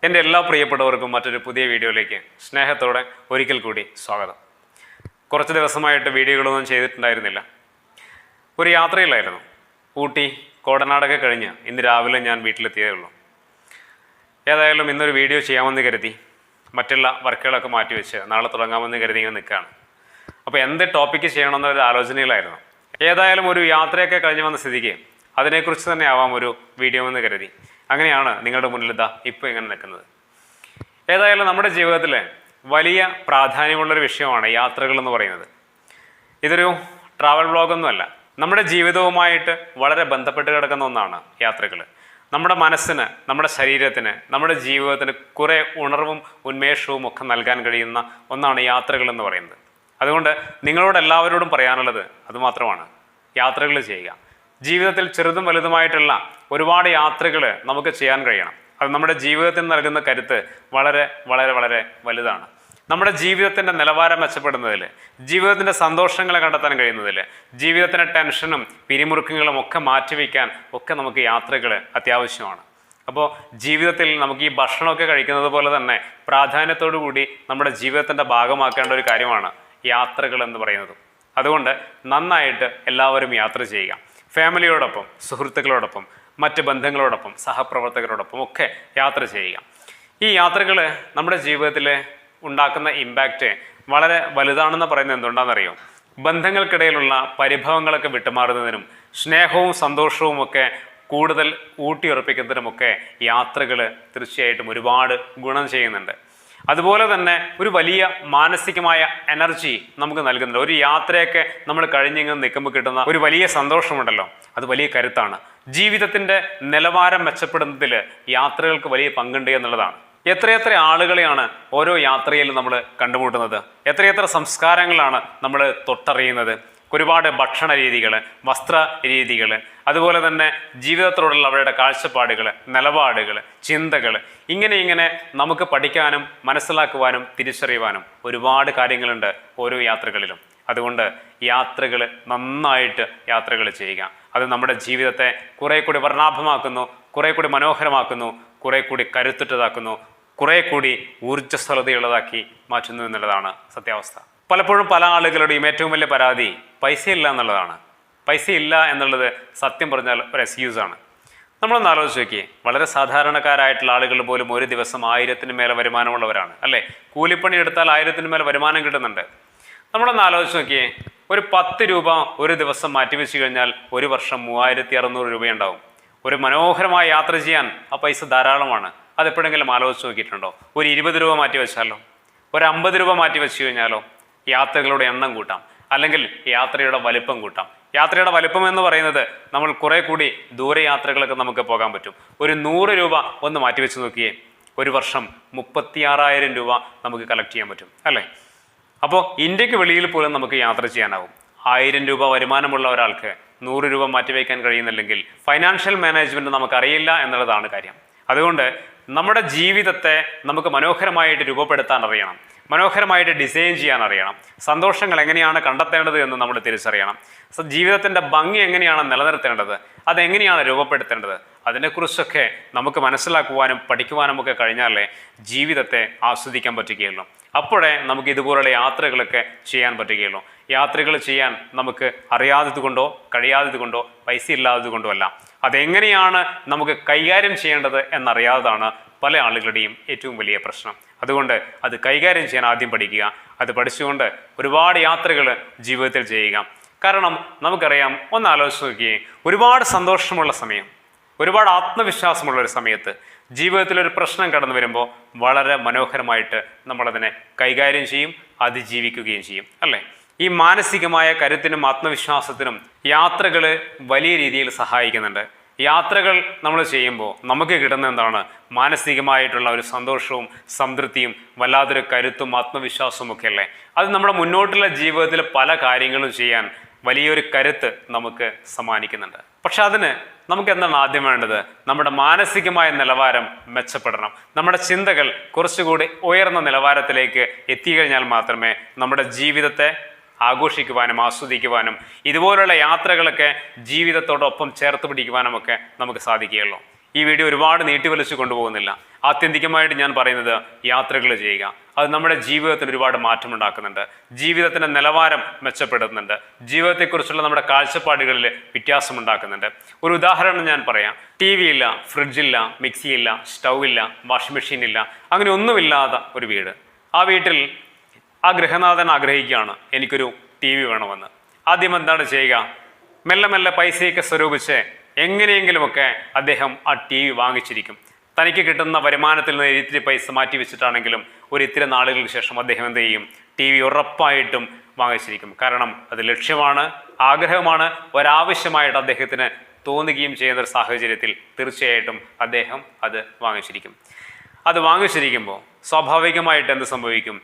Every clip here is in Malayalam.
എൻ്റെ എല്ലാ പ്രിയപ്പെട്ടവർക്കും മറ്റൊരു പുതിയ വീഡിയോയിലേക്ക് സ്നേഹത്തോടെ ഒരിക്കൽ കൂടി സ്വാഗതം. കുറച്ച് ദിവസമായിട്ട് വീഡിയോകളൊന്നും ചെയ്തിട്ടുണ്ടായിരുന്നില്ല. ഒരു യാത്രയിലായിരുന്നു. ഊട്ടി കോടനാടൊക്കെ കഴിഞ്ഞ് ഇന്ന് രാവിലെ ഞാൻ വീട്ടിലെത്തിയതേ ഉള്ളൂ. ഏതായാലും ഇന്നൊരു വീഡിയോ ചെയ്യാമെന്ന് കരുതി മറ്റുള്ള വർക്കുകളൊക്കെ മാറ്റിവെച്ച് നാളെ തുടങ്ങാമെന്ന് കരുതി ഇങ്ങനെ നിൽക്കുകയാണ്. അപ്പോൾ എന്ത് ടോപ്പിക്ക് ചെയ്യണമെന്നൊരു ആലോചനയിലായിരുന്നു. ഏതായാലും ഒരു യാത്രയൊക്കെ കഴിഞ്ഞ് വന്ന സ്ഥിതിക്ക് അതിനെക്കുറിച്ച് തന്നെ ആവാം ഒരു വീഡിയോ എന്ന് കരുതി അങ്ങനെയാണ് നിങ്ങളുടെ മുന്നിൽ ഇപ്പോൾ ഇങ്ങനെ നിൽക്കുന്നത്. ഏതായാലും നമ്മുടെ ജീവിതത്തിൽ വലിയ പ്രാധാന്യമുള്ളൊരു വിഷയമാണ് യാത്രകൾ എന്ന് പറയുന്നത്. ഇതൊരു ട്രാവൽ വ്ളോഗൊന്നുമല്ല, നമ്മുടെ ജീവിതവുമായിട്ട് വളരെ ബന്ധപ്പെട്ട് കിടക്കുന്ന ഒന്നാണ് യാത്രകൾ. നമ്മുടെ മനസ്സിന്, നമ്മുടെ ശരീരത്തിന്, നമ്മുടെ ജീവിതത്തിന് കുറേ ഉണർവും ഉന്മേഷവും ഒക്കെ നൽകാൻ കഴിയുന്ന ഒന്നാണ് യാത്രകൾ എന്ന് പറയുന്നത്. അതുകൊണ്ട് നിങ്ങളോട് എല്ലാവരോടും പറയാനുള്ളത് അതുമാത്രമാണ്, യാത്രകൾ ചെയ്യുക. ജീവിതത്തിൽ ചെറുതും വലുതുമായിട്ടുള്ള ഒരുപാട് യാത്രകൾ നമുക്ക് ചെയ്യാൻ കഴിയണം. അത് നമ്മുടെ ജീവിതത്തിന് നൽകുന്ന കരുത്ത് വളരെ വളരെ വളരെ വലുതാണ്. നമ്മുടെ ജീവിതത്തിൻ്റെ നിലവാരം മെച്ചപ്പെടുന്നതിൽ, ജീവിതത്തിൻ്റെ സന്തോഷങ്ങളെ കണ്ടെത്താൻ കഴിയുന്നതിൽ, ജീവിതത്തിൻ്റെ ടെൻഷനും പിരിമുറുക്കങ്ങളും ഒക്കെ മാറ്റിവെക്കാൻ ഒക്കെ നമുക്ക് യാത്രകൾ അത്യാവശ്യമാണ്. അപ്പോൾ ജീവിതത്തിൽ നമുക്ക് ഈ ഭക്ഷണമൊക്കെ കഴിക്കുന്നത് പോലെ തന്നെ പ്രാധാന്യത്തോടു കൂടി നമ്മുടെ ജീവിതത്തിൻ്റെ ഭാഗമാക്കേണ്ട ഒരു കാര്യമാണ് യാത്രകൾ എന്ന് പറയുന്നത്. അതുകൊണ്ട് നന്നായിട്ട് എല്ലാവരും യാത്ര ചെയ്യുക. ഫാമിലിയോടൊപ്പം, സുഹൃത്തുക്കളോടൊപ്പം, മറ്റ് ബന്ധങ്ങളോടൊപ്പം, സഹപ്രവർത്തകരോടൊപ്പം ഒക്കെ യാത്ര ചെയ്യുക. ഈ യാത്രകൾ നമ്മുടെ ജീവിതത്തിൽ ഉണ്ടാക്കുന്ന ഇമ്പാക്റ്റ് വളരെ വലുതാണെന്ന് പറയുന്നത് എന്തുകൊണ്ടാണെന്നറിയോ? ബന്ധങ്ങൾക്കിടയിലുള്ള പരിഭവങ്ങളൊക്കെ വിട്ടുമാറുന്നതിനും സ്നേഹവും സന്തോഷവും ഒക്കെ കൂടുതൽ ഊട്ടിയുറപ്പിക്കുന്നതിനുമൊക്കെ യാത്രകൾ തീർച്ചയായിട്ടും ഒരുപാട് ഗുണം ചെയ്യുന്നുണ്ട്. അതുപോലെ തന്നെ ഒരു വലിയ മാനസികമായ എനർജി നമുക്ക് നൽകുന്നുണ്ട്. ഒരു യാത്രയൊക്കെ നമ്മൾ കഴിഞ്ഞിങ്ങനെ നിൽക്കുമ്പോൾ കിട്ടുന്ന ഒരു വലിയ സന്തോഷമുണ്ടല്ലോ, അത് വലിയ കരുത്താണ്. ജീവിതത്തിൻ്റെ നിലവാരം മെച്ചപ്പെടുന്നതിൽ യാത്രകൾക്ക് വലിയ പങ്കുണ്ട് എന്നുള്ളതാണ്. എത്രയെത്ര ആളുകളെയാണ് ഓരോ യാത്രയിലും നമ്മൾ കണ്ടുമുട്ടുന്നത്, എത്രയെത്ര സംസ്കാരങ്ങളാണ് നമ്മൾ തൊട്ടറിയുന്നത്. ഒരുപാട് ഭക്ഷണ രീതികൾ, വസ്ത്ര രീതികൾ, അതുപോലെ തന്നെ ജീവിതത്തോടുള്ള അവരുടെ കാഴ്ചപ്പാടുകൾ, നിലപാടുകൾ, ചിന്തകൾ, ഇങ്ങനെ നമുക്ക് പഠിക്കാനും മനസ്സിലാക്കുവാനും തിരിച്ചറിയുവാനും ഒരുപാട് കാര്യങ്ങളുണ്ട് ഓരോ യാത്രകളിലും. അതുകൊണ്ട് യാത്രകൾ നന്നായിട്ട് യാത്രകൾ ചെയ്യുക. അത് നമ്മുടെ ജീവിതത്തെ കുറേ കൂടി വർണ്ണാഭമാക്കുന്നു, കുറേ കൂടി മനോഹരമാക്കുന്നു, കുറേ കൂടി കരുത്തുറ്റതാക്കുന്നു, കുറേ കൂടി ഊർജ്ജസ്വലതയുള്ളതാക്കി മാറ്റുന്നു എന്നുള്ളതാണ് സത്യാവസ്ഥ. പലപ്പോഴും പല ആളുകളുടെയും ഏറ്റവും വലിയ പരാതി പൈസയില്ല എന്നുള്ളതാണ്. പൈസയില്ല എന്നുള്ളത് സത്യം പറഞ്ഞാൽ ഒരു എക്സ്ക്യൂസാണ്. നമ്മളൊന്ന് ആലോചിച്ച് നോക്കിയേ, വളരെ സാധാരണക്കാരായിട്ടുള്ള ആളുകൾ പോലും ഒരു ദിവസം 1000-ന് മേലെ വരുമാനമുള്ളവരാണ്, അല്ലേ? കൂലിപ്പണി എടുത്താൽ 1000-ന് മേലെ വരുമാനം കിട്ടുന്നുണ്ട്. നമ്മളൊന്ന് ആലോചിച്ച് നോക്കിയേ, ഒരു 10 രൂപ ഒരു ദിവസം മാറ്റിവെച്ച് കഴിഞ്ഞാൽ ഒരു വർഷം 3600 രൂപയുണ്ടാവും. ഒരു മനോഹരമായ യാത്ര ചെയ്യാൻ ആ പൈസ ധാരാളമാണ്. അതെപ്പോഴെങ്കിലും ആലോചിച്ച് നോക്കിയിട്ടുണ്ടോ? ഒരു 20 രൂപ മാറ്റി വെച്ചാലോ, ഒരു 50 രൂപ മാറ്റി വെച്ച് കഴിഞ്ഞാലോ യാത്രകളുടെ എണ്ണം കൂട്ടാം, അല്ലെങ്കിൽ യാത്രയുടെ വലിപ്പം കൂട്ടാം. യാത്രയുടെ വലിപ്പം എന്ന് പറയുന്നത് നമ്മൾ കുറേ കൂടി ദൂരയാത്രകളൊക്കെ നമുക്ക് പോകാൻ പറ്റും. ഒരു 100 രൂപ ഒന്ന് മാറ്റിവെച്ച് നോക്കിയേ, ഒരു വർഷം 36,000 രൂപ നമുക്ക് കളക്ട് ചെയ്യാൻ പറ്റും, അല്ലേ? അപ്പോൾ ഇന്ത്യക്ക് വെളിയിൽ പോലും നമുക്ക് യാത്ര ചെയ്യാനാവും. 1000 രൂപ വരുമാനമുള്ള ഒരാൾക്ക് 100 രൂപ മാറ്റിവെക്കാൻ കഴിയുന്നില്ലെങ്കിൽ ഫൈനാൻഷ്യൽ മാനേജ്മെൻറ്റ് നമുക്കറിയില്ല എന്നുള്ളതാണ് കാര്യം. അതുകൊണ്ട് നമ്മുടെ ജീവിതത്തെ നമുക്ക് മനോഹരമായിട്ട് രൂപപ്പെടുത്താൻ അറിയണം, മനോഹരമായിട്ട് ഡിസൈൻ ചെയ്യാൻ അറിയണം. സന്തോഷങ്ങൾ എങ്ങനെയാണ് കണ്ടെത്തേണ്ടത് എന്ന് നമ്മൾ തിരിച്ചറിയണം. ജീവിതത്തിൻ്റെ ഭംഗി എങ്ങനെയാണ് നിലനിർത്തേണ്ടത്, അതെങ്ങനെയാണ് രൂപപ്പെടുത്തേണ്ടത്, അതിനെക്കുറിച്ചൊക്കെ നമുക്ക് മനസ്സിലാക്കുവാനും പഠിക്കുവാനും ഒക്കെ കഴിഞ്ഞാലേ ജീവിതത്തെ ആസ്വദിക്കാൻ പറ്റുകയുള്ളൂ. അപ്പോഴേ നമുക്ക് ഇതുപോലുള്ള യാത്രകളൊക്കെ ചെയ്യാൻ പറ്റുകയുള്ളൂ. യാത്രകൾ ചെയ്യാൻ നമുക്ക് അറിയാത്തത് കൊണ്ടോ കഴിയാത്തത് കൊണ്ടോ പൈസ ഇല്ലാത്തത് കൊണ്ടോ അല്ല, അതെങ്ങനെയാണ് നമുക്ക് കൈകാര്യം ചെയ്യേണ്ടത് എന്നറിയാത്തതാണ് പല ആളുകളുടെയും ഏറ്റവും വലിയ പ്രശ്നം. അതുകൊണ്ട് അത് കൈകാര്യം ചെയ്യാൻ ആദ്യം പഠിക്കുക. അത് പഠിച്ചുകൊണ്ട് ഒരുപാട് യാത്രകൾ ജീവിതത്തിൽ ചെയ്യുക. കാരണം നമുക്കറിയാം, ഒന്ന് ആലോചിച്ച് നോക്കിയേ, ഒരുപാട് സന്തോഷമുള്ള സമയം, ഒരുപാട് ആത്മവിശ്വാസമുള്ള ഒരു സമയത്ത് ജീവിതത്തിലൊരു പ്രശ്നം കടന്നു വരുമ്പോൾ വളരെ മനോഹരമായിട്ട് നമ്മളതിനെ കൈകാര്യം ചെയ്യും, അതിജീവിക്കുകയും ചെയ്യും, അല്ലേ? ഈ മാനസികമായ കരുത്തിനും ആത്മവിശ്വാസത്തിനും യാത്രകൾ വലിയ രീതിയിൽ സഹായിക്കുന്നുണ്ട്. യാത്രകൾ നമ്മൾ ചെയ്യുമ്പോൾ നമുക്ക് കിട്ടുന്ന എന്താണ്? മാനസികമായിട്ടുള്ള ഒരു സന്തോഷവും സംതൃപ്തിയും വല്ലാതൊരു കരുത്തും ആത്മവിശ്വാസവും ഒക്കെ അല്ലേ? അത് നമ്മുടെ മുന്നോട്ടുള്ള ജീവിതത്തിൽ പല കാര്യങ്ങളും ചെയ്യാൻ വലിയൊരു കരുത്ത് നമുക്ക് സമ്മാനിക്കുന്നുണ്ട്. പക്ഷെ അതിന് നമുക്ക് എന്താണ് ആദ്യം വേണ്ടത്? നമ്മുടെ മാനസികമായ നിലവാരം മെച്ചപ്പെടണം. നമ്മുടെ ചിന്തകൾ കുറച്ചുകൂടി ഉയർന്ന നിലവാരത്തിലേക്ക് എത്തിക്കഴിഞ്ഞാൽ മാത്രമേ നമ്മുടെ ജീവിതത്തെ ആഘോഷിക്കുവാനും ആസ്വദിക്കുവാനും ഇതുപോലുള്ള യാത്രകളൊക്കെ ജീവിതത്തോടൊപ്പം ചേർത്ത് പിടിക്കുവാനും ഒക്കെ നമുക്ക് സാധിക്കുകയുള്ളൂ. ഈ വീഡിയോ ഒരുപാട് നീട്ടിവലിച്ചു കൊണ്ടുപോകുന്നില്ല. ആത്യന്തികമായിട്ട് ഞാൻ പറയുന്നത് യാത്രകൾ ചെയ്യുക. അത് നമ്മുടെ ജീവിതത്തിൽ ഒരുപാട് മാറ്റമുണ്ടാക്കുന്നുണ്ട്, ജീവിതത്തിൻ്റെ നിലവാരം മെച്ചപ്പെടുത്തുന്നുണ്ട്, ജീവിതത്തെക്കുറിച്ചുള്ള നമ്മുടെ കാഴ്ചപ്പാടുകളിൽ വ്യത്യാസമുണ്ടാക്കുന്നുണ്ട്. ഒരു ഉദാഹരണം ഞാൻ പറയാം. TV ഇല്ല, ഫ്രിഡ്ജില്ല, മിക്സിയില്ല, സ്റ്റൗ ഇല്ല, വാഷിംഗ് മെഷീൻ ഇല്ല, അങ്ങനെ ഒന്നുമില്ലാത്ത ഒരു വീട്. ആ വീട്ടിൽ ആ ഗൃഹനാഥൻ ആഗ്രഹിക്കുകയാണ് എനിക്കൊരു TV വേണമെന്ന്. ആദ്യം എന്താണ് ചെയ്യുക? മെല്ലെ മെല്ലെ പൈസയൊക്കെ സ്വരൂപിച്ച് എങ്ങനെയെങ്കിലുമൊക്കെ അദ്ദേഹം ആ TV വാങ്ങിച്ചിരിക്കും. തനിക്ക് കിട്ടുന്ന വരുമാനത്തിൽ നിന്ന് ഇത്തിരി പൈസ മാറ്റി വെച്ചിട്ടാണെങ്കിലും ഒരു ഇത്തിരി നാളുകൾക്ക് ശേഷം അദ്ദേഹം എന്ത് ചെയ്യും? TV ഉറപ്പായിട്ടും വാങ്ങിച്ചിരിക്കും. കാരണം അത് ലക്ഷ്യമാണ്, ആഗ്രഹമാണ്, ഒരാവശ്യമായിട്ട് അദ്ദേഹത്തിന് തോന്നുകയും ചെയ്യുന്ന ഒരു സാഹചര്യത്തിൽ തീർച്ചയായിട്ടും അദ്ദേഹം അത് വാങ്ങിച്ചിരിക്കും. അത് വാങ്ങിച്ചിരിക്കുമ്പോൾ സ്വാഭാവികമായിട്ട് എന്ത് സംഭവിക്കും?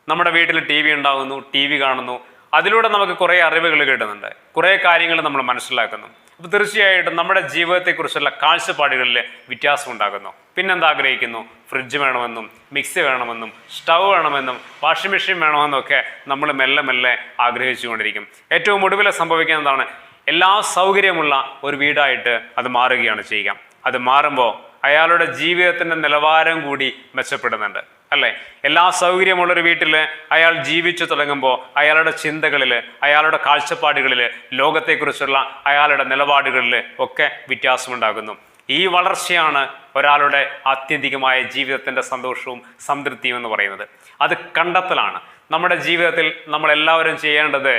നമ്മുടെ വീട്ടിൽ TV ഉണ്ടാകുന്നു, TV കാണുന്നു, അതിലൂടെ നമുക്ക് കുറേ അറിവുകൾ കിട്ടുന്നുണ്ട്, കുറേ കാര്യങ്ങൾ നമ്മൾ മനസ്സിലാക്കുന്നു. അപ്പോൾ തീർച്ചയായിട്ടും നമ്മുടെ ജീവിതത്തെക്കുറിച്ചുള്ള കാഴ്ചപ്പാടുകളിൽ വ്യത്യാസം ഉണ്ടാകുന്നു. പിന്നെന്താ ആഗ്രഹിക്കുന്നു? ഫ്രിഡ്ജ് വേണമെന്നും, മിക്സി വേണമെന്നും, സ്റ്റൗ വേണമെന്നും, വാഷിംഗ് മെഷീൻ വേണമെന്നും ഒക്കെ നമ്മൾ മെല്ലെ മെല്ലെ ആഗ്രഹിച്ചുകൊണ്ടിരിക്കും. ഏറ്റവും ഒടുവിൽ സംഭവിക്കുന്നതാണ്, എല്ലാ സൗകര്യമുള്ള ഒരു വീടായിട്ട് അത് മാറുകയാണ് ചെയ്യുക. അത് മാറുമ്പോൾ അയാളുടെ ജീവിതത്തിൻ്റെ നിലവാരം കൂടി മെച്ചപ്പെടുന്നുണ്ട്, അല്ലേ? എല്ലാ സൗകര്യമുള്ളൊരു വീട്ടിൽ അയാൾ ജീവിച്ചു തുടങ്ങുമ്പോൾ അയാളുടെ ചിന്തകളിൽ, അയാളുടെ കാഴ്ചപ്പാടുകളിൽ, ലോകത്തെക്കുറിച്ചുള്ള അയാളുടെ നിലപാടുകളിൽ ഒക്കെ വ്യത്യാസമുണ്ടാകുന്നു. ഈ വളർച്ചയാണ് ഒരാളുടെ ആത്യന്തികമായ ജീവിതത്തിൻ്റെ സന്തോഷവും സംതൃപ്തിയും എന്ന് പറയുന്നത്. അത് കണ്ടെത്തലാണ്. നമ്മുടെ ജീവിതത്തിൽ നമ്മളെല്ലാവരും ചെയ്യേണ്ടത്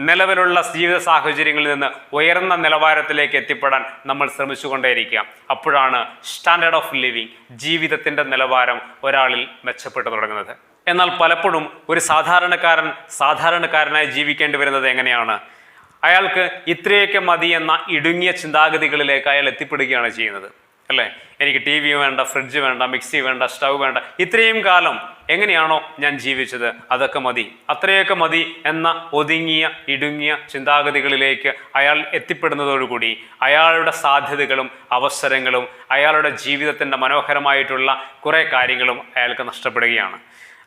നിലവിലുള്ള ജീവിത സാഹചര്യങ്ങളിൽ നിന്ന് ഉയർന്ന നിലവാരത്തിലേക്ക് എത്തിപ്പെടാൻ നമ്മൾ ശ്രമിച്ചുകൊണ്ടേയിരിക്കുക. അപ്പോഴാണ് സ്റ്റാൻഡേർഡ് ഓഫ് ലിവിങ്, ജീവിതത്തിൻ്റെ നിലവാരം ഒരാളിൽ മെച്ചപ്പെട്ടു തുടങ്ങുന്നത്. എന്നാൽ പലപ്പോഴും ഒരു സാധാരണക്കാരനായി ജീവിക്കേണ്ടി വരുന്നത് എങ്ങനെയാണ്? അയാൾക്ക് ഇത്രയൊക്കെ മതി എന്ന ഇടുങ്ങിയ ചിന്താഗതികളിലേക്ക് അയാൾ എത്തിപ്പെടുകയാണ് ചെയ്യുന്നത്, അല്ലേ? എനിക്ക് TV വേണ്ട, ഫ്രിഡ്ജ് വേണ്ട, മിക്സി വേണ്ട, സ്റ്റൗ വേണ്ട, ഇത്രയും കാലം എങ്ങനെയാണോ ഞാൻ ജീവിച്ചത് അതൊക്കെ മതി, അത്രയൊക്കെ മതി എന്ന ഒതുങ്ങിയ ഇടുങ്ങിയ ചിന്താഗതികളിലേക്ക് അയാൾ എത്തിപ്പെടുന്നതോടുകൂടി അയാളുടെ സാധ്യതകളും അവസരങ്ങളും അയാളുടെ ജീവിതത്തിൻ്റെ മനോഹരമായിട്ടുള്ള കുറേ കാര്യങ്ങളും അയാൾക്ക് നഷ്ടപ്പെടുകയാണ്.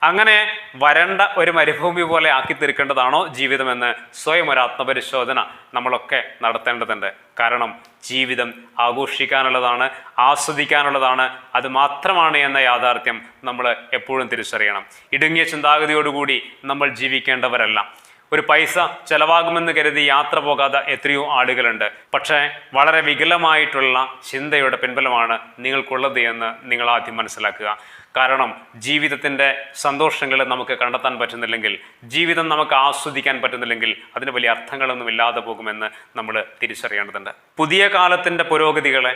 അങ്ങനെ വരണ്ട ഒരു മരുഭൂമി പോലെ ആക്കി തീർക്കേണ്ടതാണോ ജീവിതമെന്ന് സ്വയം ഒരു ആത്മപരിശോധന നമ്മളൊക്കെ നടത്തേണ്ടതുണ്ട്. കാരണം ജീവിതം ആഘോഷിക്കാനുള്ളതാണ്, ആസ്വദിക്കാനുള്ളതാണ്, അത് മാത്രമാണ് എന്ന യാഥാർത്ഥ്യം നമ്മൾ എപ്പോഴും തിരിച്ചറിയണം. ഇടുങ്ങിയ ചിന്താഗതിയോടുകൂടി നമ്മൾ ജീവിക്കേണ്ടവരല്ല. ഒരു പൈസ ചെലവാകുമെന്ന് കരുതി യാത്ര പോകാതെ എത്രയോ ആളുകളുണ്ട്. പക്ഷേ വളരെ വികലമായിട്ടുള്ള ചിന്തയുടെ പിൻബലമാണ് നിങ്ങൾക്കുള്ളത് എന്ന് നിങ്ങൾ ആദ്യം മനസ്സിലാക്കുക. കാരണം ജീവിതത്തിൻ്റെ സന്തോഷങ്ങൾ നമുക്ക് കണ്ടെത്താൻ പറ്റുന്നില്ലെങ്കിൽ, ജീവിതം നമുക്ക് ആസ്വദിക്കാൻ പറ്റുന്നില്ലെങ്കിൽ അതിന് വലിയ അർത്ഥങ്ങളൊന്നും ഇല്ലാതെ പോകുമെന്ന് നമ്മൾ തിരിച്ചറിയേണ്ടതുണ്ട്. പുതിയ കാലത്തിൻ്റെ പുരോഗതികളെ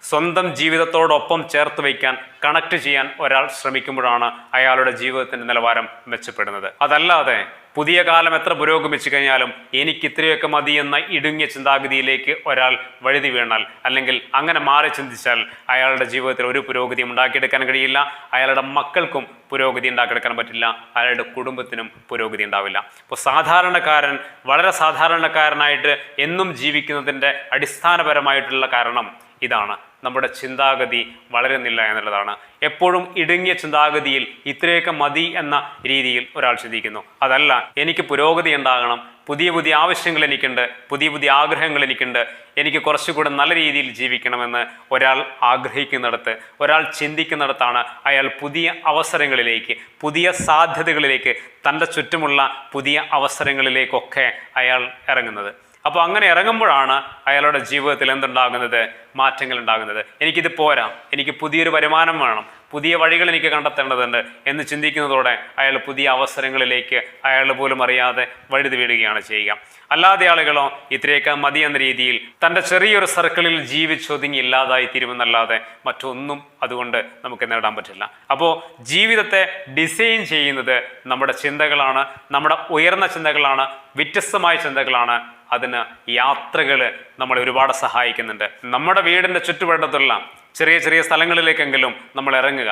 സ്വന്തം ജീവിതത്തോടൊപ്പം ചേർത്ത് വയ്ക്കാൻ, കണക്ട് ചെയ്യാൻ ഒരാൾ ശ്രമിക്കുമ്പോഴാണ് അയാളുടെ ജീവിതത്തിൻ്റെ നിലവാരം മെച്ചപ്പെടുന്നത്. അതല്ലാതെ പുതിയ കാലം എത്ര പുരോഗമിച്ചു കഴിഞ്ഞാലും എനിക്ക് ഇത്രയൊക്കെ മതി എന്ന ഇടുങ്ങിയ ചിന്താഗതിയിലേക്ക് ഒരാൾ വഴുതി വീണാൽ, അല്ലെങ്കിൽ അങ്ങനെ മാറി ചിന്തിച്ചാൽ അയാളുടെ ജീവിതത്തിൽ ഒരു പുരോഗതിയും ഉണ്ടാക്കിയെടുക്കാൻ കഴിയില്ല. അയാളുടെ മക്കൾക്കും പുരോഗതി ഉണ്ടാക്കിയെടുക്കാൻ പറ്റില്ല, അയാളുടെ കുടുംബത്തിനും പുരോഗതി ഉണ്ടാവില്ല. അപ്പോൾ സാധാരണക്കാരൻ വളരെ സാധാരണക്കാരനായിട്ട് എന്നും ജീവിക്കുന്നതിൻ്റെ അടിസ്ഥാനപരമായിട്ടുള്ള കാരണം ഇതാണ്. നമ്മുടെ ചിന്താഗതി വളരുന്നില്ല എന്നുള്ളതാണ്. എപ്പോഴും ഇടുങ്ങിയ ചിന്താഗതിയിൽ ഇത്രയൊക്കെ മതി എന്ന രീതിയിൽ ഒരാൾ ചിന്തിക്കുന്നു. അതല്ല, എനിക്ക് പുരോഗതി ഉണ്ടാകണം, പുതിയ പുതിയ ആവശ്യങ്ങൾ എനിക്കുണ്ട്, പുതിയ പുതിയ ആഗ്രഹങ്ങൾ എനിക്കുണ്ട്, എനിക്ക് കുറച്ചുകൂടെ നല്ല രീതിയിൽ ജീവിക്കണമെന്ന് ഒരാൾ ആഗ്രഹിക്കുന്നിടത്ത്, ഒരാൾ ചിന്തിക്കുന്നിടത്താണ് അയാൾ പുതിയ അവസരങ്ങളിലേക്ക്, പുതിയ സാധ്യതകളിലേക്ക്, തൻ്റെ ചുറ്റുമുള്ള പുതിയ അവസരങ്ങളിലേക്കൊക്കെ അയാൾ ഇറങ്ങുന്നത്. അപ്പോൾ അങ്ങനെ ഇറങ്ങുമ്പോഴാണ് അയാളുടെ ജീവിതത്തിൽ എന്തുണ്ടാകുന്നത്? മാറ്റങ്ങൾ ഉണ്ടാകുന്നത്. എനിക്കിത് പോരാ, എനിക്ക് പുതിയൊരു വരുമാനം വേണം, പുതിയ വഴികൾ എനിക്ക് കണ്ടെത്തേണ്ടതുണ്ട് എന്ന് ചിന്തിക്കുന്നതോടെ അയാൾ പുതിയ അവസരങ്ങളിലേക്ക് അയാൾ പോലും അറിയാതെ വഴുതി വീഴുകയാണ് ചെയ്യുക. അല്ലാതെ ആളുകളോ ഇത്രയൊക്കെ മതി എന്ന രീതിയിൽ തൻ്റെ ചെറിയൊരു സർക്കിളിൽ ജീവിച്ചൊതുങ്ങി ഇല്ലാതായി തീരുമെന്നല്ലാതെ മറ്റൊന്നും അതുകൊണ്ട് നമുക്ക് നേടാൻ പറ്റില്ല. അപ്പോൾ ജീവിതത്തെ ഡിസൈൻ ചെയ്യുന്നത് നമ്മുടെ ചിന്തകളാണ്, നമ്മുടെ ഉയർന്ന ചിന്തകളാണ്, വ്യത്യസ്തമായ ചിന്തകളാണ്. അതിന് യാത്രകൾ നമ്മളെ ഒരുപാട് സഹായിക്കുന്നുണ്ട്. നമ്മുടെ വീടിൻ്റെ ചുറ്റുവട്ടത്തുള്ള ചെറിയ ചെറിയ സ്ഥലങ്ങളിലേക്കെങ്കിലും നമ്മൾ ഇറങ്ങുക,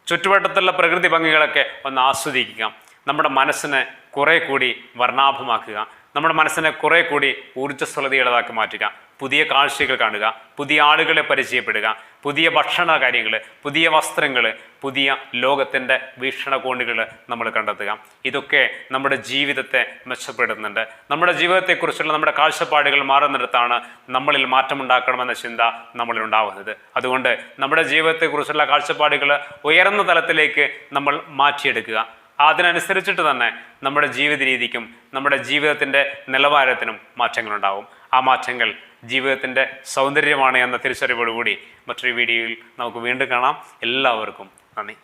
ചുറ്റുവട്ടത്തുള്ള പ്രകൃതി ഭംഗികളൊക്കെ ഒന്ന് ആസ്വദിക്കുക, നമ്മുടെ മനസ്സിനെ കുറെ കൂടി വർണ്ണാഭമാക്കുക. നമ്മുടെ മനസ്സിനെ കുറേ കൂടി ഊർജ്ജസ്വലതയുള്ളതാക്കി മാറ്റുക, പുതിയ കാഴ്ചകൾ കാണുക, പുതിയ ആളുകളെ പരിചയപ്പെടുക, പുതിയ ഭക്ഷണ കാര്യങ്ങൾ, പുതിയ വസ്ത്രങ്ങൾ, പുതിയ ലോകത്തിൻ്റെ വീക്ഷണകോണുകൾ നമ്മൾ കണ്ടെത്തുക. ഇതൊക്കെ നമ്മുടെ ജീവിതത്തെ മെച്ചപ്പെടുത്തുന്നുണ്ട്. നമ്മുടെ ജീവിതത്തെക്കുറിച്ചുള്ള നമ്മുടെ കാഴ്ചപ്പാടുകൾ മാറുന്നിടത്താണ് നമ്മളിൽ മാറ്റമുണ്ടാക്കണമെന്ന ചിന്ത നമ്മളിൽ ഉണ്ടാവുന്നത്. അതുകൊണ്ട് നമ്മുടെ ജീവിതത്തെക്കുറിച്ചുള്ള കാഴ്ചപ്പാടുകൾ ഉയർന്ന തലത്തിലേക്ക് നമ്മൾ മാറ്റിയെടുക്കുക. അതിനനുസരിച്ചിട്ട് തന്നെ നമ്മുടെ ജീവിത രീതിക്കും നമ്മുടെ ജീവിതത്തിൻ്റെ നിലവാരത്തിനും മാറ്റങ്ങളുണ്ടാവും. ആ മാറ്റങ്ങൾ ജീവിതത്തിൻ്റെ സൗന്ദര്യമാണ് എന്ന തിരിച്ചറിവോടുകൂടി മറ്റൊരു വീഡിയോയിൽ നമുക്ക് വീണ്ടും കാണാം. എല്ലാവർക്കും നന്ദി.